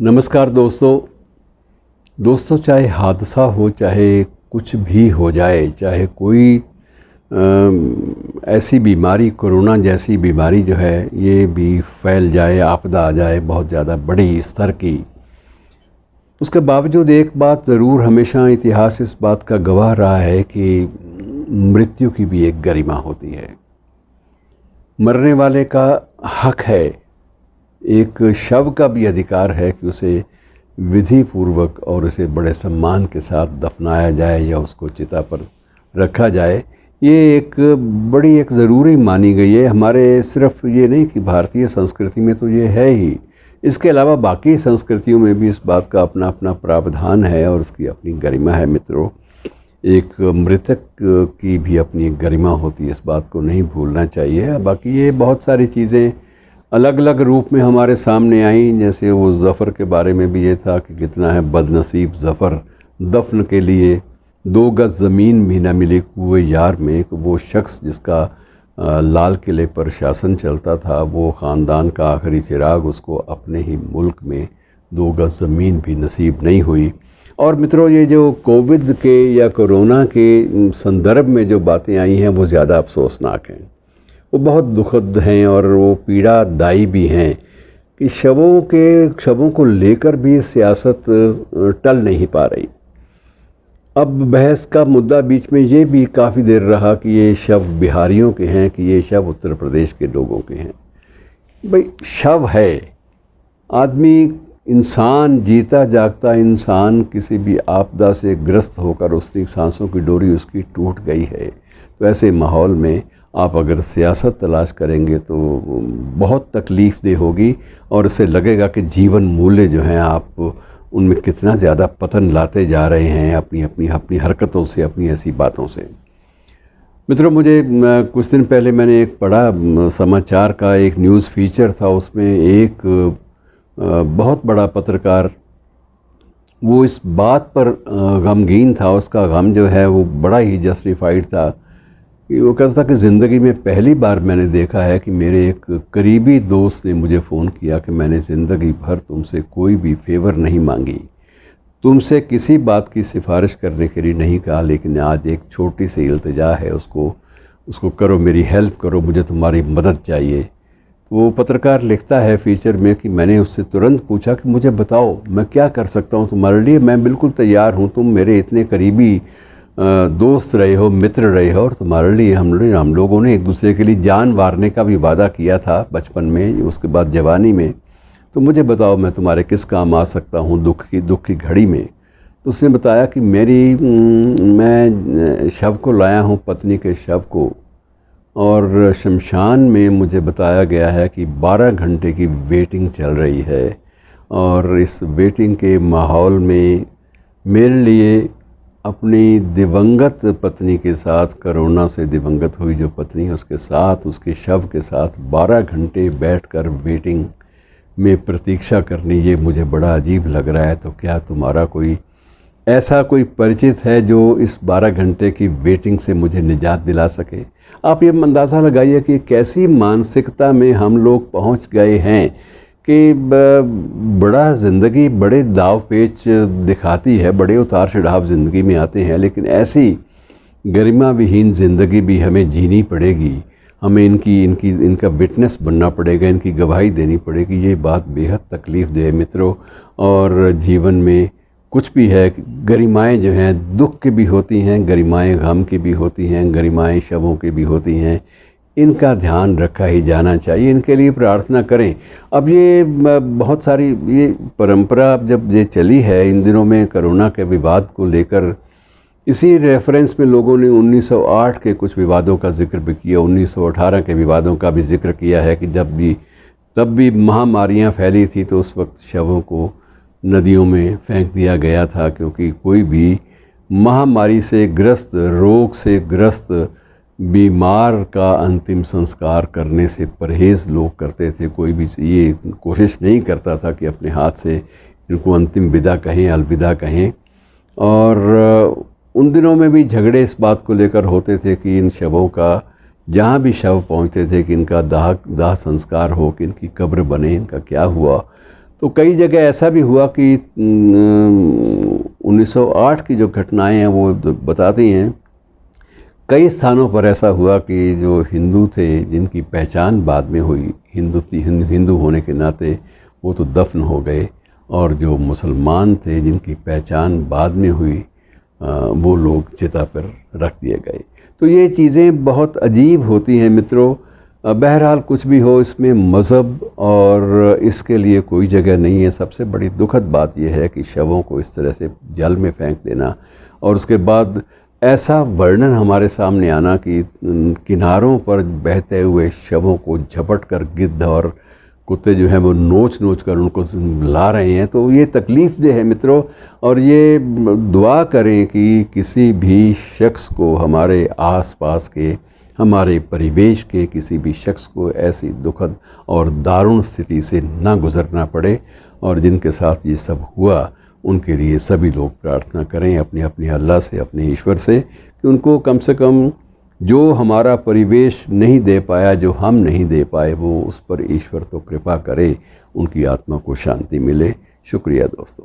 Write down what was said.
नमस्कार दोस्तों, चाहे हादसा हो, चाहे कुछ भी हो जाए, चाहे कोई ऐसी बीमारी, कोरोना जैसी बीमारी जो है ये भी फैल जाए, आपदा आ जाए बहुत ज़्यादा बड़ी स्तर की, उसके बावजूद एक बात ज़रूर हमेशा इतिहास इस बात का गवाह रहा है कि मृत्यु की भी एक गरिमा होती है। मरने वाले का हक है, एक शव का भी अधिकार है कि उसे विधि पूर्वक और उसे बड़े सम्मान के साथ दफनाया जाए या उसको चिता पर रखा जाए। ये एक बड़ी एक ज़रूरी मानी गई है। हमारे सिर्फ ये नहीं कि भारतीय संस्कृति में तो ये है ही, इसके अलावा बाकी संस्कृतियों में भी इस बात का अपना अपना प्रावधान है और उसकी अपनी गरिमा है। मित्रों, एक मृतक की भी अपनी एक गरिमा होती है, इस बात को नहीं भूलना चाहिए। बाकी ये बहुत सारी चीज़ें अलग अलग रूप में हमारे सामने आई, जैसे वो ज़फ़र के बारे में भी ये था कि कितना है बदनसीब ज़फ़र, दफन के लिए 2 गज़ ज़मीन भी ना मिले कुएं यार में। वो शख्स जिसका लाल किले पर शासन चलता था, वो ख़ानदान का आखिरी चिराग, उसको अपने ही मुल्क में 2 गज़ ज़मीन भी नसीब नहीं हुई। और मित्रों, ये जो कोविड के या कोरोना के संदर्भ में जो बातें आई हैं वो ज़्यादा अफसोसनाक हैं, वो बहुत दुखद हैं और वो पीड़ादायी भी हैं कि शवों को लेकर भी सियासत टल नहीं पा रही। अब बहस का मुद्दा बीच में ये भी काफ़ी देर रहा कि ये शव बिहारियों के हैं कि ये शव उत्तर प्रदेश के लोगों के हैं। भाई, शव है, आदमी, इंसान, जीता जागता इंसान किसी भी आपदा से ग्रस्त होकर उसकी सांसों की डोरी उसकी टूट गई है। तो ऐसे माहौल में आप अगर सियासत तलाश करेंगे तो बहुत तकलीफ़देह होगी और इससे लगेगा कि जीवन मूल्य जो हैं आप उनमें कितना ज़्यादा पतन लाते जा रहे हैं अपनी हरकतों से, अपनी ऐसी बातों से। मित्रों, मुझे कुछ दिन पहले मैंने एक पढ़ा समाचार का एक न्यूज़ फीचर था, उसमें एक बहुत बड़ा पत्रकार वो इस बात पर गमगीन था, उसका गम जो है वो बड़ा ही जस्टिफाइड था कि वो कहता था कि ज़िंदगी में पहली बार मैंने देखा है कि मेरे एक करीबी दोस्त ने मुझे फ़ोन किया कि मैंने ज़िंदगी भर तुमसे कोई भी फेवर नहीं मांगी, तुमसे किसी बात की सिफारिश करने के लिए नहीं कहा, लेकिन आज एक छोटी सी इल्तिजा है, उसको करो, मेरी हेल्प करो, मुझे तुम्हारी मदद चाहिए। वो पत्रकार लिखता है फीचर में कि मैंने उससे तुरंत पूछा कि मुझे बताओ मैं क्या कर सकता हूँ तुम्हारे लिए, मैं बिल्कुल तैयार हूँ, तुम मेरे इतने करीबी दोस्त रहे हो, मित्र रहे हो, और तुम्हारे लिए हम लोगों ने एक दूसरे के लिए जान वारने का भी वादा किया था बचपन में, उसके बाद जवानी में, तो मुझे बताओ मैं तुम्हारे किस काम आ सकता हूँ दुख की घड़ी में। तो उसने बताया कि मैं शव को लाया हूँ, पत्नी के शव को, और शमशान में मुझे बताया गया है कि 12 घंटे की वेटिंग चल रही है, और इस वेटिंग के माहौल में मेरे लिए अपनी दिवंगत पत्नी के साथ, कोरोना से दिवंगत हुई जो पत्नी है उसके साथ, उसके शव के साथ 12 घंटे बैठकर वेटिंग में प्रतीक्षा करनी, ये मुझे बड़ा अजीब लग रहा है। तो क्या तुम्हारा कोई ऐसा कोई परिचित है जो इस 12 घंटे की वेटिंग से मुझे निजात दिला सके? आप ये अंदाज़ा लगाइए कि कैसी मानसिकता में हम लोग पहुंच गए हैं कि बड़ा ज़िंदगी बड़े दाव पेच दिखाती है, बड़े उतार चढ़ाव ज़िंदगी में आते हैं, लेकिन ऐसी गरिमा विहीन ज़िंदगी भी हमें जीनी पड़ेगी, हमें इनका विटनेस बनना पड़ेगा, इनकी गवाही देनी पड़ेगी। ये बात बेहद तकलीफ़देह है मित्रों। और जीवन में कुछ भी है, गरिमाएँ जो हैं दुख की भी होती हैं, गरिमाएँ गम की भी होती हैं, गरिमाएँ शवों की भी होती हैं, इनका ध्यान रखा ही जाना चाहिए, इनके लिए प्रार्थना करें। अब ये बहुत सारी ये परंपरा जब ये चली है इन दिनों में कोरोना के विवाद को लेकर, इसी रेफरेंस में लोगों ने 1908 के कुछ विवादों का जिक्र भी किया, 1918 के विवादों का भी जिक्र किया है कि तब भी महामारियां फैली थी तो उस वक्त शवों को नदियों में फेंक दिया गया था, क्योंकि कोई भी महामारी से ग्रस्त, रोग से ग्रस्त बीमार का अंतिम संस्कार करने से परहेज़ लोग करते थे। कोई भी ये कोशिश नहीं करता था कि अपने हाथ से इनको अंतिम विदा कहें, अलविदा कहें। और उन दिनों में भी झगड़े इस बात को लेकर होते थे कि इन शवों का, जहाँ भी शव पहुँचते थे कि इनका दाह संस्कार हो, कि इनकी कब्र बने, इनका क्या हुआ। तो कई जगह ऐसा भी हुआ कि 1908 की जो घटनाएं हैं वो बताती हैं, कई स्थानों पर ऐसा हुआ कि जो हिंदू थे जिनकी पहचान बाद में हुई हिंदू होने के नाते, वो तो दफन हो गए, और जो मुसलमान थे जिनकी पहचान बाद में हुई वो लोग चिता पर रख दिए गए। तो ये चीज़ें बहुत अजीब होती हैं मित्रों। बहरहाल कुछ भी हो, इसमें मज़हब और इसके लिए कोई जगह नहीं है। सबसे बड़ी दुखद बात यह है कि शवों को इस तरह से जल में फेंक देना, और उसके बाद ऐसा वर्णन हमारे सामने आना कि किनारों पर बहते हुए शवों को झपट कर गिद्ध और कुत्ते जो हैं वो नोच नोच कर उनको ला रहे हैं। तो ये तकलीफ़ दे है मित्रों, और ये दुआ करें कि किसी भी शख्स को, हमारे आसपास के, हमारे परिवेश के किसी भी शख्स को ऐसी दुखद और दारुण स्थिति से ना गुज़रना पड़े। और जिनके साथ ये सब हुआ उनके लिए सभी लोग प्रार्थना करें अपने अपने अल्लाह से, अपने ईश्वर से, कि उनको कम से कम जो हमारा परिवेश नहीं दे पाया, जो हम नहीं दे पाए, वो उस पर ईश्वर तो कृपा करे, उनकी आत्मा को शांति मिले। शुक्रिया दोस्तों।